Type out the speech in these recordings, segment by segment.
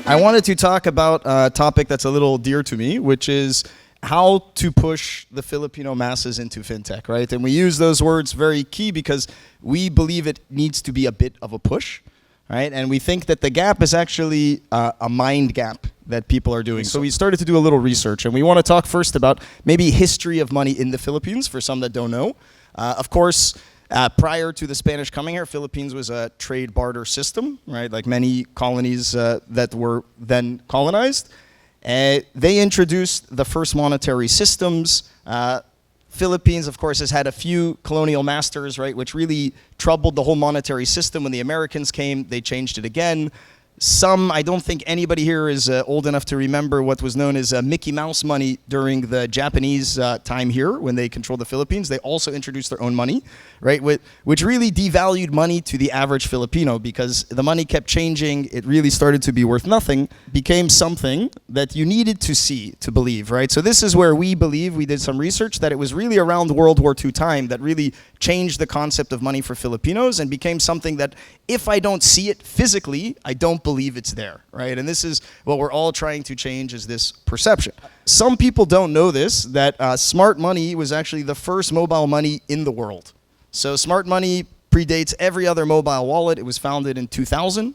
I wanted to talk about a topic that's a little dear to me, which is how to push the Filipino masses into fintech, right? And we use those words very key because we believe it needs to be a bit of a push, right? And we think that the gap is actually a mind gap that people are doing. So we started to do a little research, and we want to talk first about maybe history of money in the Philippines for some that don't know. Of course, prior to the Spanish coming here, Philippines was a trade barter system, right? Like many colonies that were then colonized. They introduced the first monetary systems. Philippines, of course, has had a few colonial masters, right, which really troubled the whole monetary system. When the Americans came, they changed it again. I don't think anybody here is old enough to remember what was known as Mickey Mouse money during the Japanese time here when they controlled the Philippines. They also introduced their own money, right, which really devalued money to the average Filipino because the money kept changing. It really started to be worth nothing, became something that you needed to see to believe, right? So this is where we believe, we did some research, that it was really around World War II time that really changed the concept of money for Filipinos and became something that if I don't see it physically, I don't believe it's there, right? And this is what we're all trying to change, is this perception. Some people don't know this, that smart money was actually the first mobile money in the world. So smart money predates every other mobile wallet. It was founded in 2000,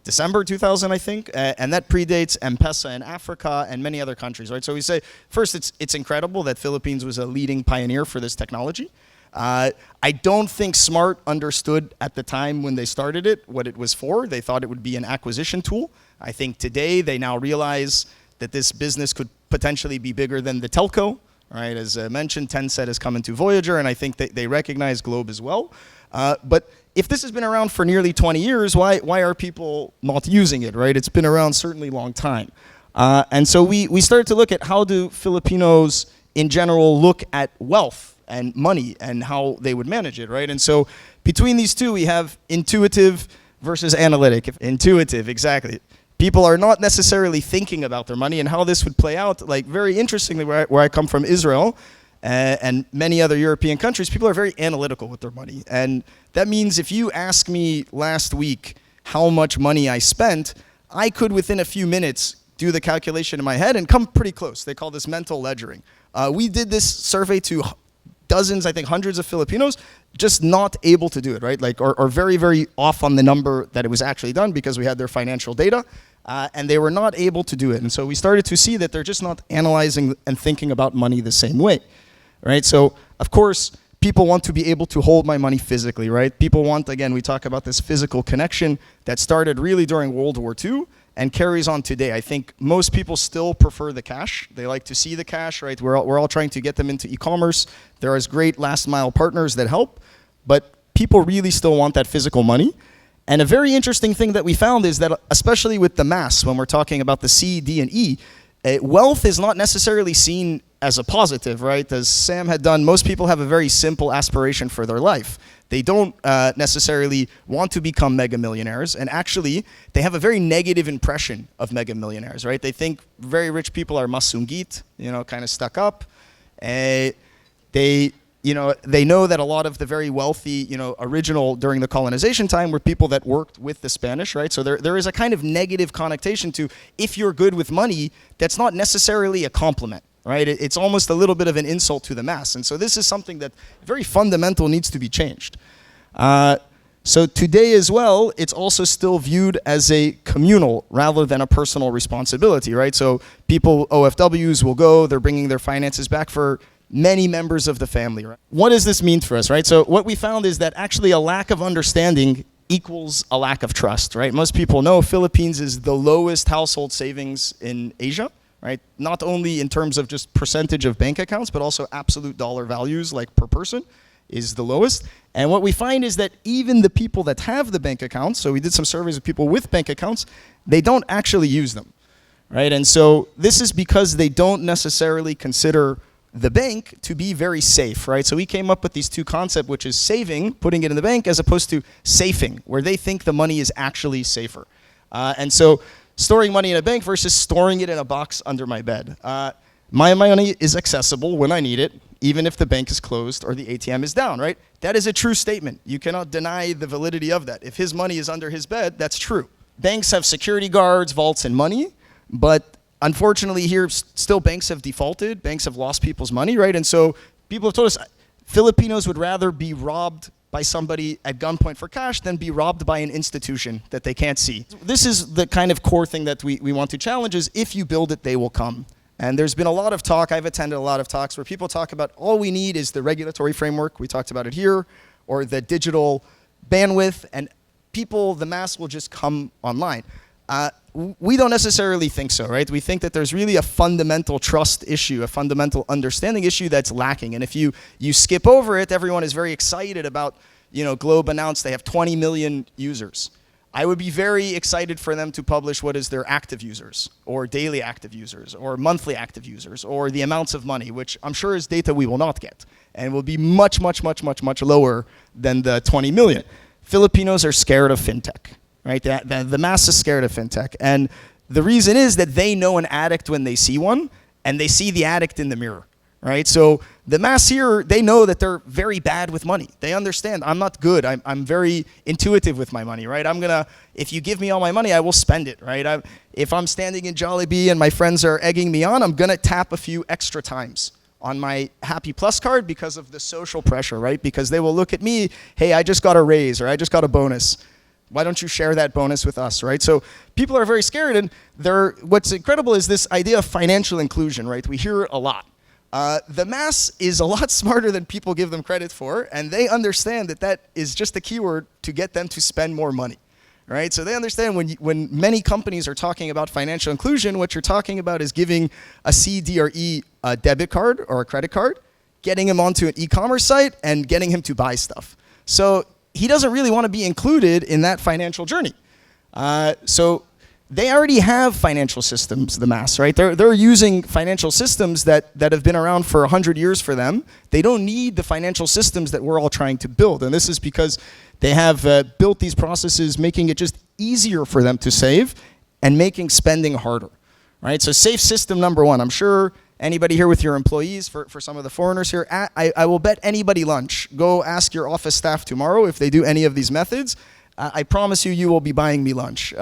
December 2000, I think, and that predates M-Pesa in Africa and many other countries, right? So we say, first, it's incredible that Philippines was a leading pioneer for this technology. I don't think Smart understood at the time when they started it what it was for. They thought it would be an acquisition tool. I think today they now realize that this business could potentially be bigger than the telco, right? As mentioned, Tencent has come into Voyager, and I think they recognize Globe as well. But if this has been around for nearly 20 years, why are people not using it, right? It's been around certainly a long time. And so we started to look at how do Filipinos in general look at wealth and money and how they would manage it, right? And so between these two, we have intuitive versus analytic. Intuitive, exactly. People are not necessarily thinking about their money and how this would play out. Like, very interestingly, where I come from, Israel, and many other European countries, people are very analytical with their money. And that means if you ask me last week how much money I spent, I could within a few minutes do the calculation in my head and come pretty close. They call this mental ledgering. We did this survey to dozens, I think hundreds of Filipinos, just not able to do it, right? Like, or very, very off on the number that it was actually done because we had their financial data, and they were not able to do it. And so we started to see that they're just not analyzing and thinking about money the same way, right? So, of course, people want to be able to hold my money physically, right? People want, again, we talk about this physical connection that started really during World War II and carries on today. I think most people still prefer the cash. They like to see the cash, right? We're all trying to get them into e-commerce. There are great last mile partners that help, but people really still want that physical money. And a very interesting thing that we found is that, especially with the mass, when we're talking about the C, D, and E, wealth is not necessarily seen as a positive, right? As Sam had done, most people have a very simple aspiration for their life. They don't necessarily want to become mega millionaires, and actually, they have a very negative impression of mega millionaires, right? They think very rich people are masungit, kind of stuck up. They know that a lot of the very wealthy, original during the colonization time were people that worked with the Spanish, right? So there is a kind of negative connotation to, if you're good with money, that's not necessarily a compliment, right? It's almost a little bit of an insult to the mass. And so this is something that very fundamental needs to be changed. So today as well, it's also still viewed as a communal rather than a personal responsibility, right? So people, OFWs will go, they're bringing their finances back for many members of the family, right? What does this mean for us, right? So what we found is that actually a lack of understanding equals a lack of trust, right? Most people know Philippines is the lowest household savings in Asia, right? Not only in terms of just percentage of bank accounts, but also absolute dollar values, like per person, is the lowest. And what we find is that even the people that have the bank accounts, so we did some surveys of people with bank accounts, they don't actually use them, right? And so this is because they don't necessarily consider the bank to be very safe, right? So we came up with these two concepts, which is saving, putting it in the bank, as opposed to safing, where they think the money is actually safer. And so storing money in a bank versus storing it in a box under my bed. My money is accessible when I need it, even if the bank is closed or the ATM is down, right? That is a true statement. You cannot deny the validity of that. If his money is under his bed, that's true, banks have security guards, vaults, and money, but unfortunately here, still banks have defaulted, banks have lost people's money, right? And so people have told us Filipinos would rather be robbed by somebody at gunpoint for cash than be robbed by an institution that they can't see. This is the kind of core thing that we want to challenge is if you build it, they will come. And there's been a lot of talk, I've attended a lot of talks where people talk about all we need is the regulatory framework, we talked about it here, or the digital bandwidth, and people, the mass will just come online. We don't necessarily think so, right? We think that there's really a fundamental trust issue, a fundamental understanding issue that's lacking. And if you skip over it, everyone is very excited about, Globe announced they have 20 million users. I would be very excited for them to publish what is their active users, or daily active users, or monthly active users, or the amounts of money, which I'm sure is data we will not get, and will be much, much, much, much, much lower than the 20 million. Filipinos are scared of fintech. Right, the mass is scared of fintech, and the reason is that they know an addict when they see one, and they see the addict in the mirror, right? So the mass here, they know that they're very bad with money. They understand I'm not good. I'm very intuitive with my money, right? If you give me all my money, I will spend it, right? If I'm standing in Jollibee and my friends are egging me on, I'm gonna tap a few extra times on my Happy Plus card because of the social pressure, right? Because they will look at me, hey, I just got a raise, or I just got a bonus. Why don't you share that bonus with us, right? So people are very scared, and what's incredible is this idea of financial inclusion, right? We hear it a lot. The mass is a lot smarter than people give them credit for, and they understand that is just a keyword to get them to spend more money, right? So they understand when many companies are talking about financial inclusion, what you're talking about is giving a C, D, or E a debit card or a credit card, getting him onto an e-commerce site, and getting him to buy stuff. So he doesn't really want to be included in that financial journey. So they already have financial systems, the mass, right? They're using financial systems that have been around for 100 years for them. They don't need the financial systems that we're all trying to build. And this is because they have built these processes, making it just easier for them to save and making spending harder, right? So safe system number one. I'm sure anybody here with your employees, for some of the foreigners here, I will bet anybody lunch. Go ask your office staff tomorrow if they do any of these methods. I promise you will be buying me lunch.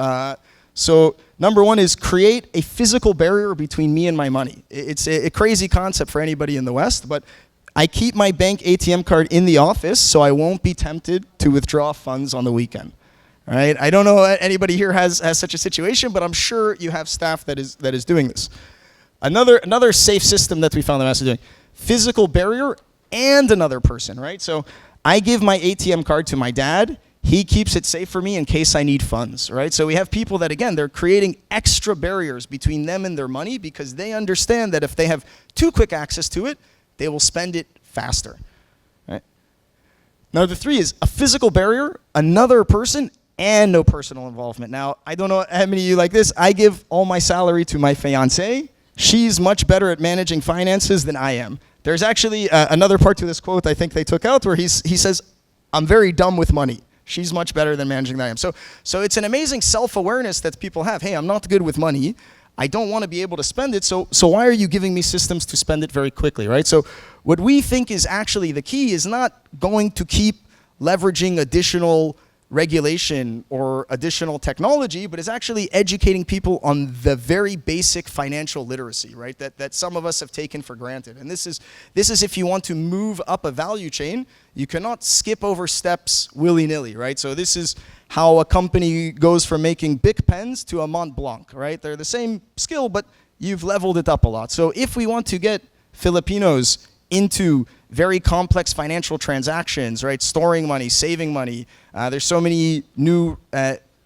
So number one is create a physical barrier between me and my money. It's a crazy concept for anybody in the West, but I keep my bank ATM card in the office so I won't be tempted to withdraw funds on the weekend. All right? I don't know anybody here has such a situation, but I'm sure you have staff that is doing this. Another safe system that we found the mass is doing, physical barrier and another person, right? So I give my ATM card to my dad. He keeps it safe for me in case I need funds, right? So we have people that, again, they're creating extra barriers between them and their money because they understand that if they have too quick access to it, they will spend it faster, right? Now, the three is a physical barrier, another person, and no personal involvement. Now, I don't know how many of you like this. I give all my salary to my fiancée. She's much better at managing finances than I am. There's actually another part to this quote I think they took out where he says, I'm very dumb with money. She's much better than managing than I am. So it's an amazing self-awareness that people have. Hey, I'm not good with money. I don't want to be able to spend it, so why are you giving me systems to spend it very quickly, right? So what we think is actually the key is not going to keep leveraging additional regulation or additional technology, but is actually educating people on the very basic financial literacy, right? That some of us have taken for granted. And this is if you want to move up a value chain, you cannot skip over steps willy-nilly, right? So this is how a company goes from making Bic pens to a Mont Blanc, right? They're the same skill, but you've leveled it up a lot. So if we want to get Filipinos into very complex financial transactions, right? Storing money, saving money. There's so many new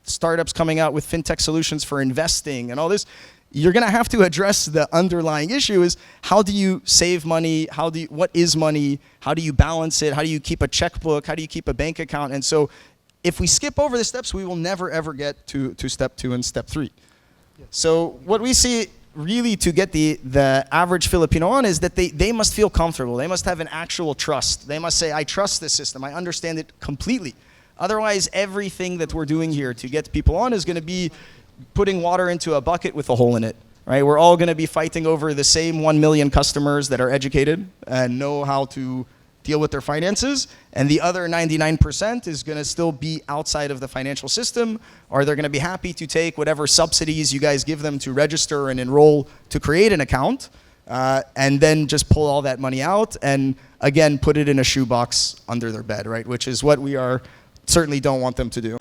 startups coming out with fintech solutions for investing and all this. You're gonna have to address the underlying issue is how do you save money? What is money? How do you balance it? How do you keep a checkbook? How do you keep a bank account? And so if we skip over the steps, we will never ever get to step 2 and step 3. Yeah. So what we see really to get the average Filipino on is that they must feel comfortable. They must have an actual trust. They must say, I trust this system. I understand it completely. Otherwise, everything that we're doing here to get people on is going to be putting water into a bucket with a hole in it, right? We're all going to be fighting over the same 1 million customers that are educated and know how to deal with their finances, and the other 99% is going to still be outside of the financial system, or they're going to be happy to take whatever subsidies you guys give them to register and enroll to create an account, and then just pull all that money out and again put it in a shoebox under their bed, right? Which is what we certainly don't want them to do.